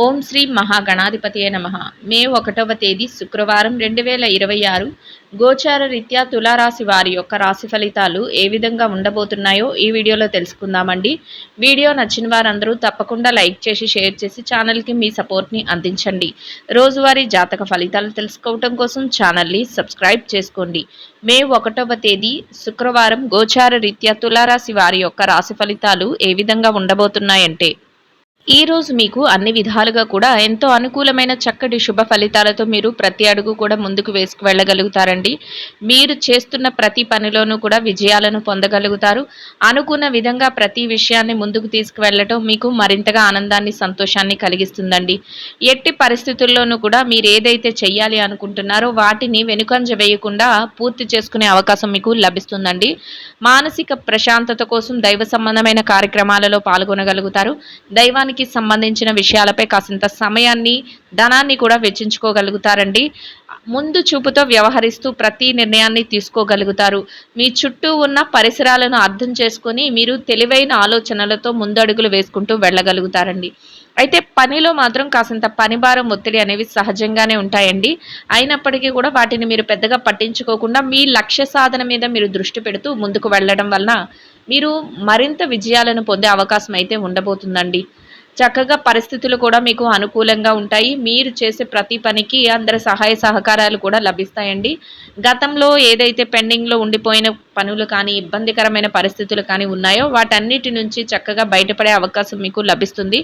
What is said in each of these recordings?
ఓం శ్రీ మహాగణాధిపతియే నమః. మే 1వ తేదీ శుక్రవారం 2026 గోచార రీత్యా తులారాశి వారి యొక్క రాశి ఫలితాలు ఏ విధంగా ఉండబోతున్నాయో ఈ వీడియోలో తెలుసుకుందామండి. వీడియో నచ్చిన వారందరూ తప్పకుండా లైక్ చేసి షేర్ చేసి ఛానల్కి మీ సపోర్ట్ని అందించండి. రోజువారీ జాతక ఫలితాలు తెలుసుకోవటం కోసం ఛానల్ని సబ్స్క్రైబ్ చేసుకోండి. మే 1వ తేదీ శుక్రవారం గోచార రీత్యా తులారాశి వారి యొక్క రాశి ఫలితాలు ఏ విధంగా ఉండబోతున్నాయంటే, ఈ రోజు మీకు అన్ని విధాలుగా కూడా ఎంతో అనుకూలమైన చక్కటి శుభ ఫలితాలతో మీరు ప్రతి అడుగు కూడా ముందుకు వేసుకు వెళ్ళగలుగుతారండి. మీరు చేస్తున్న ప్రతి పనిలోనూ కూడా విజయాలను పొందగలుగుతారు. అనుకున్న విధంగా ప్రతి విషయాన్ని ముందుకు తీసుకువెళ్ళటం మీకు మరింతగా ఆనందాన్ని సంతోషాన్ని కలిగిస్తుందండి. ఎట్టి పరిస్థితుల్లోనూ కూడా మీరు ఏదైతే చెయ్యాలి అనుకుంటున్నారో వాటిని వెనుకంజ వేయకుండా పూర్తి చేసుకునే అవకాశం మీకు లభిస్తుందండి. మానసిక ప్రశాంతత కోసం దైవ సంబంధమైన కార్యక్రమాలలో పాల్గొనగలుగుతారు. దైవానికి సంబంధించిన విషయాలపై కాసింత సమయాన్ని ధనాన్ని కూడా వెచ్చించుకోగలుగుతారండి. ముందు చూపుతో వ్యవహరిస్తూ ప్రతి నిర్ణయాన్ని తీసుకోగలుగుతారు. మీ చుట్టూ ఉన్న పరిసరాలను అర్థం చేసుకొని మీరు తెలివైన ఆలోచనలతో ముందడుగులు వేసుకుంటూ వెళ్ళగలుగుతారండి. అయితే పనిలో మాత్రం కాసింత పనిభారం ఒత్తిడి అనేవి సహజంగానే ఉంటాయండి. అయినప్పటికీ కూడా వాటిని మీరు పెద్దగా పట్టించుకోకుండా మీ లక్ష్య సాధన మీద మీరు దృష్టి పెడుతూ ముందుకు వెళ్ళడం వలన మీరు మరింత విజయాలను పొందే అవకాశం అయితే ఉండబోతుందండి. చక్కగా పరిస్థితులు కూడా మీకు అనుకూలంగా ఉంటాయి. మీరు చేసే ప్రతి పనికి అందరి సహాయ సహకారాలు కూడా లభిస్తాయండి. గతంలో ఏదైతే పెండింగ్లో ఉండిపోయిన పనులు కానీ ఇబ్బందికరమైన పరిస్థితులు కానీ ఉన్నాయో వాటన్నిటి నుంచి చక్కగా బయటపడే అవకాశం మీకు లభిస్తుంది.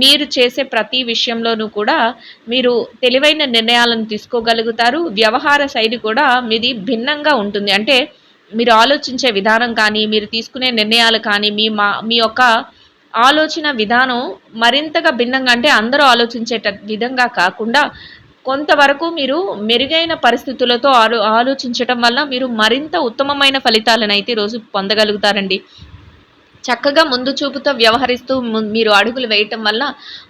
మీరు చేసే ప్రతి విషయంలోనూ కూడా మీరు తెలివైన నిర్ణయాలను తీసుకోగలుగుతారు. వ్యవహార శైలి కూడా మీది భిన్నంగా ఉంటుంది. అంటే మీరు ఆలోచించే విధానం కానీ మీరు తీసుకునే నిర్ణయాలు కానీ మీ యొక్క ఆలోచన విధానం మరింతగా భిన్నంగా, అంటే అందరూ ఆలోచించేట విధంగా కాకుండా కొంతవరకు మీరు మెరుగైన పరిస్థితులతో ఆలోచించటం వల్ల మీరు మరింత ఉత్తమమైన ఫలితాలను అయితే ఈరోజు పొందగలుగుతారండి. చక్కగా ముందు చూపుతో వ్యవహరిస్తూ మీరు అడుగులు వేయటం వల్ల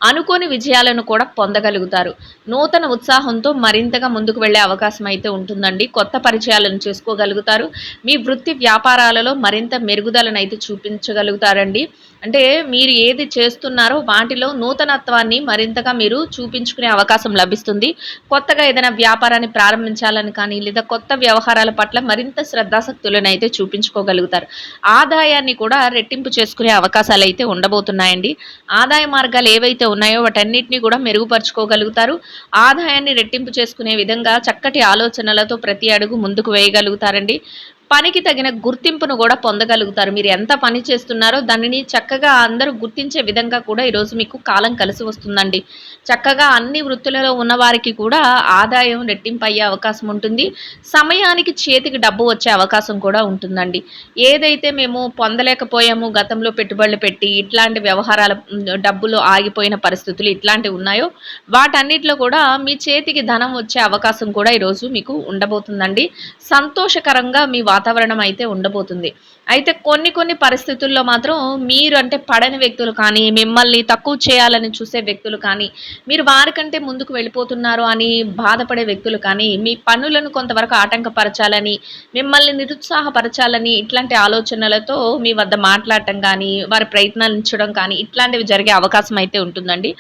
అనుకోని విజయాలను కూడా పొందగలుగుతారు. నూతన ఉత్సాహంతో మరింతగా ముందుకు వెళ్ళే అవకాశం అయితే ఉంటుందండి. కొత్త పరిచయాలను చేసుకోగలుగుతారు. మీ వృత్తి వ్యాపారాలలో మరింత మెరుగుదలను అయితే చూపించగలుగుతారండి. అంటే మీరు ఏది చేస్తున్నారో వాటిలో నూతనత్వాన్ని మరింతగా మీరు చూపించుకునే అవకాశం లభిస్తుంది. కొత్తగా ఏదైనా వ్యాపారాన్ని ప్రారంభించాలని కానీ లేదా కొత్త వ్యవహారాల పట్ల మరింత శ్రద్ధాశక్తులను అయితే చూపించుకోగలుగుతారు. ఆదాయాన్ని కూడా రెట్టింపు చేసుకునే అవకాశాలు అయితే ఉండబోతున్నాయండి. ఆదాయ మార్గాలు ఏవైతే ఉన్నాయో వాటన్నిటిని కూడా మెరుగుపరుచుకోగలుగుతారు. ఆదాయాన్ని రెట్టింపు చేసుకునే విధంగా చక్కటి ఆలోచనలతో ప్రతి అడుగు ముందుకు వేయగలుగుతారండి. పనికి తగిన గుర్తింపును కూడా పొందగలుగుతారు. మీరు ఎంత పని చేస్తున్నారో దానిని చక్కగా అందరూ గుర్తించే విధంగా కూడా ఈరోజు మీకు కాలం కలిసి వస్తుందండి. చక్కగా అన్ని వృత్తులలో ఉన్నవారికి కూడా ఆదాయం రెట్టింపు అయ్యే అవకాశం ఉంటుంది. సమయానికి చేతికి డబ్బు వచ్చే అవకాశం కూడా ఉంటుందండి. ఏదైతే మేము పొందలేకపోయాము గతంలో పెట్టుబడులు పెట్టి ఇట్లాంటి వ్యవహారాల డబ్బులు ఆగిపోయిన పరిస్థితులు ఇట్లాంటివి ఉన్నాయో వాటన్నిటిలో కూడా మీ చేతికి ధనం వచ్చే అవకాశం కూడా ఈరోజు మీకు ఉండబోతుందండి. సంతోషకరంగా మీ వాతావరణం అయితే ఉండబోతుంది. అయితే కొన్ని పరిస్థితుల్లో మాత్రం మీరు అంటే పడని వ్యక్తులు కానీ మిమ్మల్ని తక్కువ చేయాలని చూసే వ్యక్తులు కానీ మీరు వారికంటే ముందుకు వెళ్ళిపోతున్నారు అని బాధపడే వ్యక్తులు కానీ మీ పనులను కొంతవరకు ఆటంకపరచాలని మిమ్మల్ని నిరుత్సాహపరచాలని ఇట్లాంటి ఆలోచనలతో మీ వద్ద మాట్లాడటం కానీ వారి ప్రయత్నించడం కానీ ఇట్లాంటివి జరిగే అవకాశం అయితే ఉంటుందండి.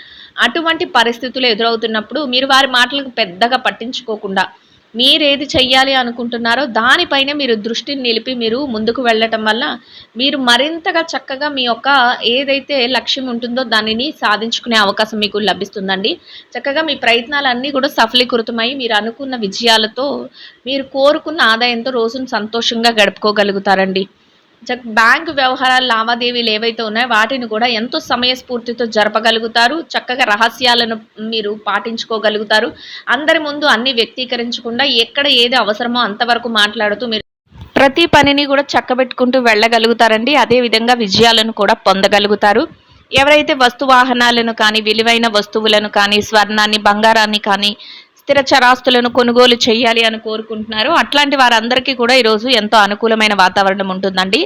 అటువంటి పరిస్థితులు ఎదురవుతున్నప్పుడు మీరు వారి మాటలకు పెద్దగా పట్టించుకోకుండా మీరేది చెయ్యాలి అనుకుంటున్నారో దానిపైనే మీరు దృష్టిని నిలిపి మీరు ముందుకు వెళ్ళటం వల్ల మీరు మరింతగా చక్కగా మీ యొక్క ఏదైతే లక్ష్యం ఉంటుందో దానిని సాధించుకునే అవకాశం మీకు లభిస్తుందండి. చక్కగా మీ ప్రయత్నాలన్నీ కూడా సఫలీకృతమై మీరు అనుకున్న విజయాలతో మీరు కోరుకున్న ఆదాయంతో రోజును సంతోషంగా గడుపుకోగలుగుతారండి. బ్యాంకు వ్యవహారాల లావాదేవీలు ఏవైతే ఉన్నాయో వాటిని కూడా ఎంతో సమయస్ఫూర్తితో జరపగలుగుతారు. చక్కగా రహస్యాలను మీరు పాటించుకోగలుగుతారు. అందరి ముందు అన్ని వ్యక్తీకరించకుండా ఎక్కడ ఏది అవసరమో అంతవరకు మాట్లాడుతూ మీరు ప్రతి పనిని కూడా చక్కబెట్టుకుంటూ వెళ్ళగలుగుతారండి. అదేవిధంగా విజయాలను కూడా పొందగలుగుతారు. ఎవరైతే వస్తు వాహనాలను కానీ విలువైన వస్తువులను కానీ స్వర్ణాన్ని బంగారాన్ని కానీ స్థిర చరాస్తులను కొనుగోలు చేయాలి అని కోరుకుంటున్నారు అట్లాంటి వారందరికీ కూడా ఈరోజు ఎంతో అనుకూలమైన వాతావరణం ఉంటుందండి.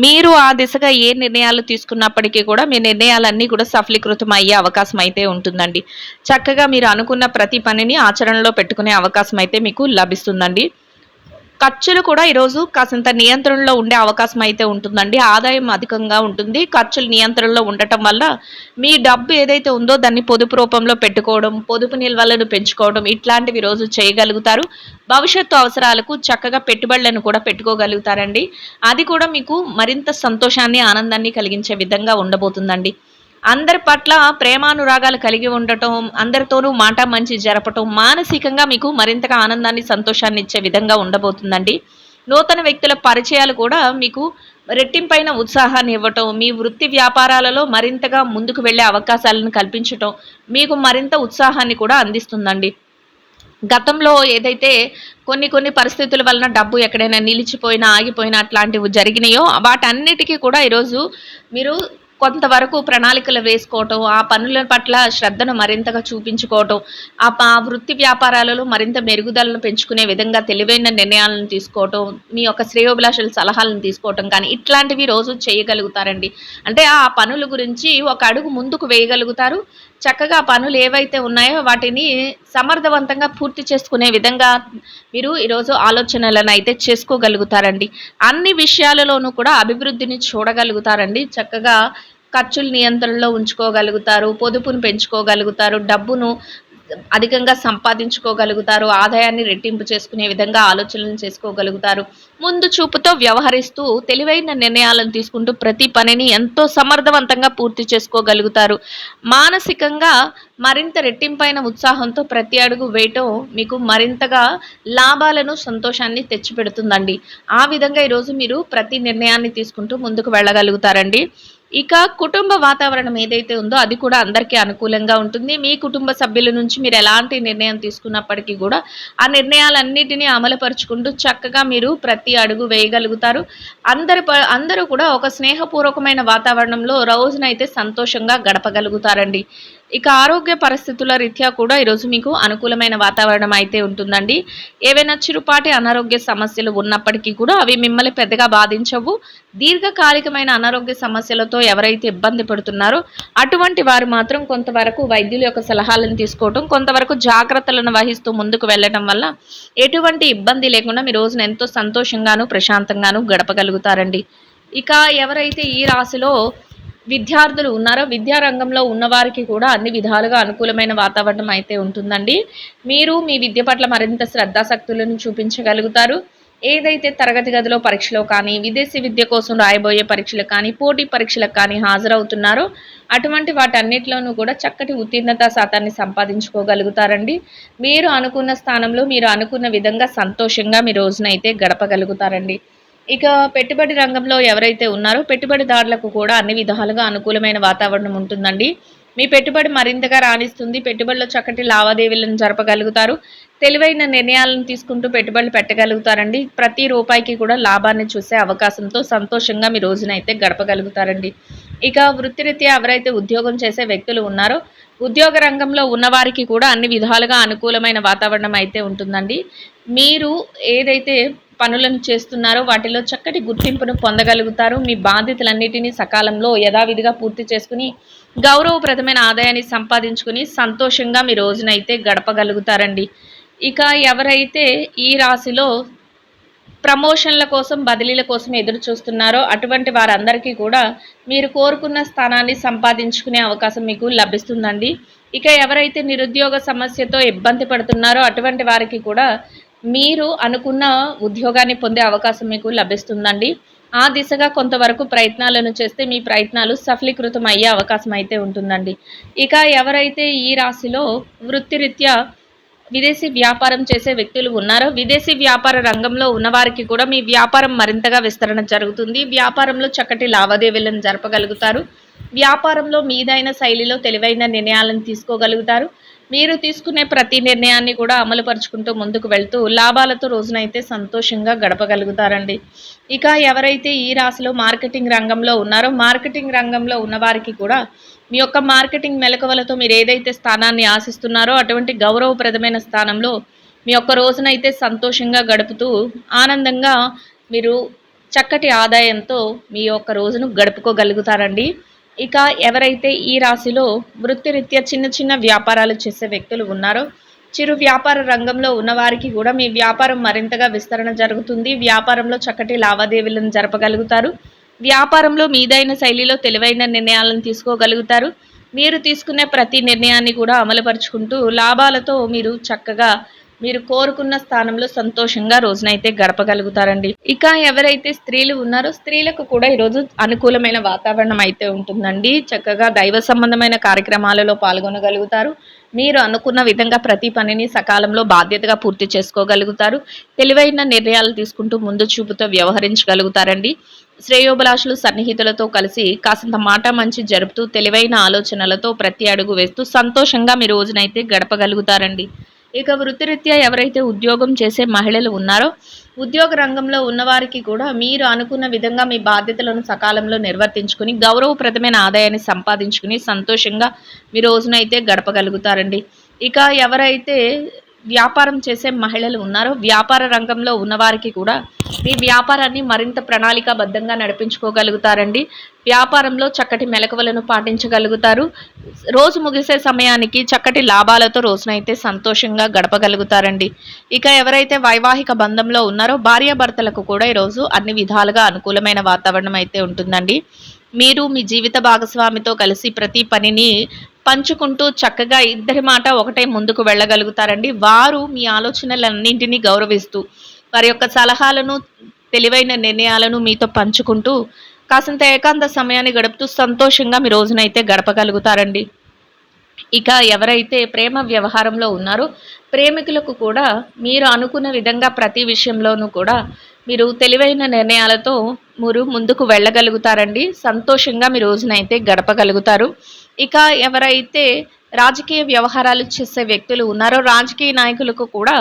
మీరు ఆ దిశగా ఏ నిర్ణయాలు తీసుకున్నప్పటికీ కూడా మీ నిర్ణయాలన్నీ కూడా సఫలీకృతం అయ్యే అవకాశం అయితే ఉంటుందండి. చక్కగా మీరు అనుకున్న ప్రతి పనిని ఆచరణలో పెట్టుకునే అవకాశం అయితే మీకు లభిస్తుందండి. ఖర్చులు కూడా ఈరోజు కాసింత నియంత్రణలో ఉండే అవకాశం అయితే ఉంటుందండి. ఆదాయం అధికంగా ఉంటుంది. ఖర్చులు నియంత్రణలో ఉండటం వల్ల మీ డబ్బు ఏదైతే ఉందో దాన్ని పొదుపు రూపంలో పెట్టుకోవడం, పొదుపు నిల్వలను పెంచుకోవడం ఇట్లాంటివి ఈరోజు చేయగలుగుతారు. భవిష్యత్తు అవసరాలకు చక్కగా పెట్టుబడులను కూడా పెట్టుకోగలుగుతారండి. అది కూడా మీకు మరింత సంతోషాన్ని, ఆనందాన్ని కలిగించే విధంగా ఉండబోతుందండి. అందరి పట్ల ప్రేమానురాగాలు కలిగి ఉండటం, అందరితోనూ మాట మంచి జరపటం, మానసికంగా మీకు మరింతగా ఆనందాన్ని, సంతోషాన్ని ఇచ్చే విధంగా ఉండబోతుందండి. నూతన వ్యక్తుల పరిచయాలు కూడా మీకు రెట్టింపైన ఉత్సాహాన్ని ఇవ్వటం, మీ వృత్తి వ్యాపారాలలో మరింతగా ముందుకు వెళ్ళే అవకాశాలను కల్పించటం, మీకు మరింత ఉత్సాహాన్ని కూడా అందిస్తుందండి. గతంలో ఏదైతే కొన్ని పరిస్థితుల వలన డబ్బు ఎక్కడైనా నిలిచిపోయినా, ఆగిపోయినా అట్లాంటివి జరిగినాయో వాటన్నిటికీ కూడా ఈరోజు మీరు కొంతవరకు ప్రణాళికలు వేసుకోవటం, ఆ పనుల పట్ల శ్రద్ధను మరింతగా చూపించుకోవటం, ఆ వృత్తి వ్యాపారాలలో మరింత మెరుగుదలను పెంచుకునే విధంగా తెలివైన నిర్ణయాలను తీసుకోవటం, మీ యొక్క శ్రేయోభిలాషుల సలహాలను తీసుకోవటం కానీ ఇట్లాంటివి రోజు చేయగలుగుతారండి. అంటే ఆ పనుల గురించి ఒక అడుగు ముందుకు వేయగలుగుతారు. చక్కగా పనులు ఏవైతే ఉన్నాయో వాటిని సమర్థవంతంగా పూర్తి చేసుకునే విధంగా మీరు ఈరోజు ఆలోచనలను అయితే చేసుకోగలుగుతారండి. అన్ని విషయాలలోనూ కూడా అభివృద్ధిని చూడగలుగుతారండి. చక్కగా ఖర్చులు నియంత్రణలో ఉంచుకోగలుగుతారు, పొదుపును పెంచుకోగలుగుతారు, డబ్బును అధికంగా సంపాదించుకోగలుగుతారు, ఆదాయాన్ని రెట్టింపు చేసుకునే విధంగా ఆలోచనలు చేసుకోగలుగుతారు. ముందు చూపుతో వ్యవహరిస్తూ తెలివైన నిర్ణయాలను తీసుకుంటూ ప్రతి పనిని ఎంతో సమర్థవంతంగా పూర్తి చేసుకోగలుగుతారు. మానసికంగా మరింత రెట్టింపైన ఉత్సాహంతో ప్రతి అడుగు వేయటం మీకు మరింతగా లాభాలను, సంతోషాన్ని తెచ్చిపెడుతుందండి. ఆ విధంగా ఈరోజు మీరు ప్రతి నిర్ణయాన్ని తీసుకుంటూ ముందుకు వెళ్ళగలుగుతారండి. ఇక కుటుంబ వాతావరణం ఏదైతే ఉందో అది కూడా అందరికీ అనుకూలంగా ఉంటుంది. మీ కుటుంబ సభ్యుల నుంచి మీరు ఎలాంటి నిర్ణయం తీసుకున్నప్పటికీ కూడా ఆ నిర్ణయాలన్నిటినీ అమలుపరుచుకుంటూ చక్కగా మీరు ప్రతి అడుగు వేయగలుగుతారు. అందరూ కూడా ఒక స్నేహపూర్వకమైన వాతావరణంలో రోజునైతే సంతోషంగా గడపగలుగుతారండి. ఇక ఆరోగ్య పరిస్థితుల రీత్యా కూడా ఈరోజు మీకు అనుకూలమైన వాతావరణం అయితే ఉంటుందండి. ఏవైనా చిరుపాటి అనారోగ్య సమస్యలు ఉన్నప్పటికీ కూడా అవి మిమ్మల్ని పెద్దగా బాధించవు. దీర్ఘకాలికమైన అనారోగ్య సమస్యలతో ఎవరైతే ఇబ్బంది పడుతున్నారో అటువంటి వారు మాత్రం కొంతవరకు వైద్యుల యొక్క సలహాలను తీసుకోవటం, కొంతవరకు జాగ్రత్తలను వహిస్తూ ముందుకు వెళ్ళటం వల్ల ఎటువంటి ఇబ్బంది లేకుండా మీ రోజున ఎంతో సంతోషంగాను, ప్రశాంతంగాను గడపగలుగుతారండి. ఇక ఎవరైతే ఈ రాశిలో విద్యార్థులు ఉన్నారో విద్యా రంగంలో ఉన్నవారికి కూడా అన్ని విధాలుగా అనుకూలమైన వాతావరణం అయితే ఉంటుందండి. మీరు మీ విద్య పట్ల మరింత శ్రద్ధాశక్తులను చూపించగలుగుతారు. ఏదైతే తరగతి గదిలో పరీక్షలో కానీ, విదేశీ విద్య కోసం రాయబోయే పరీక్షలకు కానీ, పోటీ పరీక్షలకు కానీ హాజరవుతున్నారో అటువంటి వాటన్నిటిలోనూ కూడా చక్కటి ఉత్తీర్ణత శాతాన్ని సంపాదించుకోగలుగుతారండి. మీరు అనుకున్న స్థానంలో మీరు అనుకున్న విధంగా సంతోషంగా మీ రోజునైతే గడపగలుగుతారండి. ఇక పెట్టుబడి రంగంలో ఎవరైతే ఉన్నారో పెట్టుబడిదారులకు కూడా అన్ని విధాలుగా అనుకూలమైన వాతావరణం ఉంటుందండి. మీ పెట్టుబడి మరింతగా రాణిస్తుంది. పెట్టుబడిలో చక్కటి లావాదేవీలను జరపగలుగుతారు. తెలివైన నిర్ణయాలను తీసుకుంటూ పెట్టుబడులు పెట్టగలుగుతారండి. ప్రతి రూపాయికి కూడా లాభాన్ని చూసే అవకాశంతో సంతోషంగా మీ రోజునైతే గడపగలుగుతారండి. ఇక వృత్తిరీత్యా ఎవరైతే ఉద్యోగం చేసే వ్యక్తులు ఉన్నారో ఉద్యోగ రంగంలో ఉన్నవారికి కూడా అన్ని విధాలుగా అనుకూలమైన వాతావరణం అయితే ఉంటుందండి. మీరు ఏదైతే పనులను చేస్తున్నారో వాటిలో చక్కటి గుర్తింపును పొందగలుగుతారు. మీ బాధ్యతలన్నిటినీ సకాలంలో యథావిధిగా పూర్తి చేసుకుని గౌరవప్రదమైన ఆదాయాన్ని సంపాదించుకుని సంతోషంగా మీ రోజునైతే గడపగలుగుతారండి. ఇక ఎవరైతే ఈ రాశిలో ప్రమోషన్ల కోసం, బదిలీల కోసం ఎదురు చూస్తున్నారో అటువంటి వారందరికీ కూడా మీరు కోరుకున్న స్థానాన్ని సంపాదించుకునే అవకాశం మీకు లభిస్తుందండి. ఇక ఎవరైతే నిరుద్యోగ సమస్యతో ఇబ్బంది పడుతున్నారో అటువంటి వారికి కూడా మీరు అనుకున్న ఉద్యోగాన్ని పొందే అవకాశం మీకు లభిస్తుందండి. ఆ దిశగా కొంతవరకు ప్రయత్నాలను చేస్తే మీ ప్రయత్నాలు సఫలీకృతం అయ్యే అవకాశం అయితే ఉంటుందండి. ఇక ఎవరైతే ఈ రాశిలో వృత్తిరీత్యా విదేశీ వ్యాపారం చేసే వ్యక్తులు ఉన్నారో విదేశీ వ్యాపార రంగంలో ఉన్నవారికి కూడా మీ వ్యాపారం మరింతగా విస్తరణ జరుగుతుంది. వ్యాపారంలో చక్కటి లావాదేవీలను జరపగలుగుతారు. వ్యాపారంలో మీదైన శైలిలో తెలివైన నిర్ణయాలను తీసుకోగలుగుతారు. మీరు తీసుకునే ప్రతి నిర్ణయాన్ని కూడా అమలుపరుచుకుంటూ ముందుకు వెళ్తూ లాభాలతో రోజునైతే సంతోషంగా గడపగలుగుతారండి. ఇక ఎవరైతే ఈ రాశిలో మార్కెటింగ్ రంగంలో ఉన్నారో మార్కెటింగ్ రంగంలో ఉన్నవారికి కూడా మీ యొక్క మార్కెటింగ్ మెలకువలతో మీరు ఏదైతే స్థానాన్ని ఆశిస్తున్నారో అటువంటి గౌరవప్రదమైన స్థానంలో మీ యొక్క రోజునైతే సంతోషంగా గడుపుతూ ఆనందంగా మీరు చక్కటి ఆదాయంతో మీ యొక్క రోజును గడుపుకోగలుగుతారండి. ఇక ఎవరైతే ఈ రాశిలో వృత్తిరీత్యా చిన్న చిన్న వ్యాపారాలు చేసే వ్యక్తులు ఉన్నారో చిరు వ్యాపార రంగంలో ఉన్నవారికి కూడా మీ వ్యాపారం మరింతగా విస్తరణ జరుగుతుంది. వ్యాపారంలో చక్కటి లావాదేవీలను జరపగలుగుతారు. వ్యాపారంలో మీదైన శైలిలో తెలివైన నిర్ణయాలను తీసుకోగలుగుతారు. మీరు తీసుకునే ప్రతి నిర్ణయాన్ని కూడా అమలుపరుచుకుంటూ లాభాలతో మీరు చక్కగా మీరు కోరుకున్న స్థానంలో సంతోషంగా రోజునైతే గడపగలుగుతారండి. ఇక ఎవరైతే స్త్రీలు ఉన్నారో స్త్రీలకు కూడా ఈరోజు అనుకూలమైన వాతావరణం అయితే ఉంటుందండి. చక్కగా దైవ సంబంధమైన కార్యక్రమాలలో పాల్గొనగలుగుతారు. మీరు అనుకున్న విధంగా ప్రతి పనిని సకాలంలో బాధ్యతగా పూర్తి చేసుకోగలుగుతారు. తెలివైన నిర్ణయాలు తీసుకుంటూ ముందు చూపుతో వ్యవహరించగలుగుతారండి. శ్రేయోభిలాషులు సన్నిహితులతో కలిసి కాసింత మాట మంచి జరుపుతూ తెలివైన ఆలోచనలతో ప్రతి అడుగు వేస్తూ సంతోషంగా మీ రోజునైతే గడపగలుగుతారండి. ఇక వృత్తిరీత్యా ఎవరైతే ఉద్యోగం చేసే మహిళలు ఉన్నారో ఉద్యోగ రంగంలో ఉన్నవారికి కూడా మీరు అనుకున్న విధంగా మీ బాధ్యతలను సకాలంలో నిర్వర్తించుకుని గౌరవప్రదమైన ఆదాయాన్ని సంపాదించుకుని సంతోషంగా మీ రోజునైతే గడపగలుగుతారండి. ఇక ఎవరైతే వ్యాపారం చేసే మహిళలు ఉన్నారో వ్యాపార రంగంలో ఉన్నవారికి కూడా మీ వ్యాపారాన్ని మరింత ప్రణాళికాబద్ధంగా నడిపించుకోగలుగుతారండి. వ్యాపారంలో చక్కటి మెలకువలను పాటించగలుగుతారు. రోజు ముగిసే సమయానికి చక్కటి లాభాలతో రోజునైతే సంతోషంగా గడపగలుగుతారండి. ఇక ఎవరైతే వైవాహిక బంధంలో ఉన్నారో భార్యాభర్తలకు కూడా ఈరోజు అన్ని విధాలుగా అనుకూలమైన వాతావరణం అయితే ఉంటుందండి. మీరు మీ జీవిత భాగస్వామితో కలిసి ప్రతి పనిని పంచుకుంటూ చక్కగా ఇద్దరి మాట ఒకటే ముందుకు వెళ్ళగలుగుతారండి. వారు మీ ఆలోచనలన్నింటినీ గౌరవిస్తూ వారి యొక్క సలహాలను తెలివైన నిర్ణయాలను మీతో పంచుకుంటూ కాసింత ఏకాంత సమయాన్ని గడుపుతూ సంతోషంగా మీ రోజునైతే గడపగలుగుతారండి. ఇక ఎవరైతే ప్రేమ వ్యవహారంలో ఉన్నారో ప్రేమికులకు కూడా మీరు అనుకున్న విధంగా ప్రతి విషయంలోనూ కూడా మీరు తెలివైన నిర్ణయాలతో మీరు ముందుకు వెళ్ళగలుగుతారండి. సంతోషంగా మీ రోజునైతే గడపగలుగుతారు. ఇక ఎవరైతే రాజకీయ వ్యవహారాలు చేసే వ్యక్తులు ఉన్నారో రాజకీయ నాయకులకు కూడా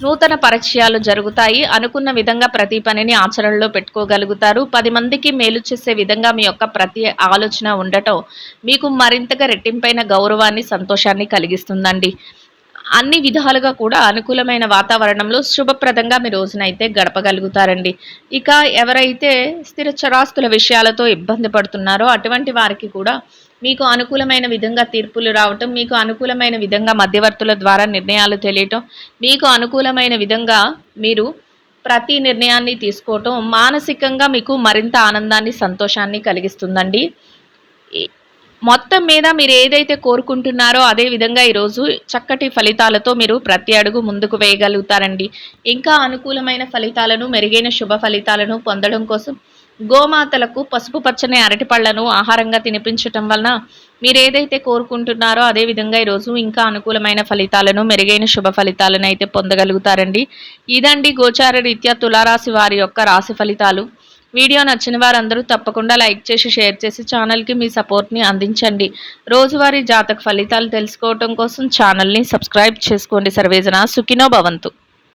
నూతన పరిచయాలు జరుగుతాయి. అనుకున్న విధంగా ప్రతి పనిని ఆచరణలో పెట్టుకోగలుగుతారు. 10 మందికి మేలు చేసే విధంగా మీ యొక్క ప్రతి ఆలోచన ఉండటం మీకు మరింతగా రెట్టింపైన గౌరవాన్ని సంతోషాన్ని కలిగిస్తుందండి. అన్ని విధాలుగా కూడా అనుకూలమైన వాతావరణంలో శుభప్రదంగా మీ రోజునైతే గడపగలుగుతారండి. ఇక ఎవరైతే స్థిర చరాస్తుల విషయాలతో ఇబ్బంది పడుతున్నారో అటువంటి వారికి కూడా మీకు అనుకూలమైన విధంగా తీర్పులు రావటం, మీకు అనుకూలమైన విధంగా మధ్యవర్తుల ద్వారా నిర్ణయాలు తెలియటం, మీకు అనుకూలమైన విధంగా మీరు ప్రతి నిర్ణయాన్ని తీసుకోవటం మానసికంగా మీకు మరింత ఆనందాన్ని సంతోషాన్ని కలిగిస్తుందండి. మొత్తం మీద మీరు ఏదైతే కోరుకుంటున్నారో అదే విధంగా ఈరోజు చక్కటి ఫలితాలతో మీరు ప్రతి అడుగు ముందుకు వేయగలుగుతారండి. ఇంకా అనుకూలమైన ఫలితాలను మెరుగైన శుభ ఫలితాలను పొందడం కోసం గోమాతలకు పసుపు పచ్చని అరటిపళ్లను ఆహారంగా తినిపించటం వలన మీరు ఏదైతే కోరుకుంటున్నారో అదే విధంగా ఈరోజు ఇంకా అనుకూలమైన ఫలితాలను మెరుగైన శుభ ఫలితాలను అయితే పొందగలుగుతారండి. ఇదండి గోచార రీత్యా తులారాశి వారి యొక్క రాశి ఫలితాలు. వీడియో నచ్చిన వారందరూ తప్పకుండా లైక్ చేసి షేర్ చేసి ఛానల్కి మీ సపోర్ట్ని అందించండి. రోజువారీ జాతక ఫలితాలు తెలుసుకోవటం కోసం ఛానల్ని సబ్స్క్రైబ్ చేసుకోండి. సర్వేజన సుఖినో భవంతు.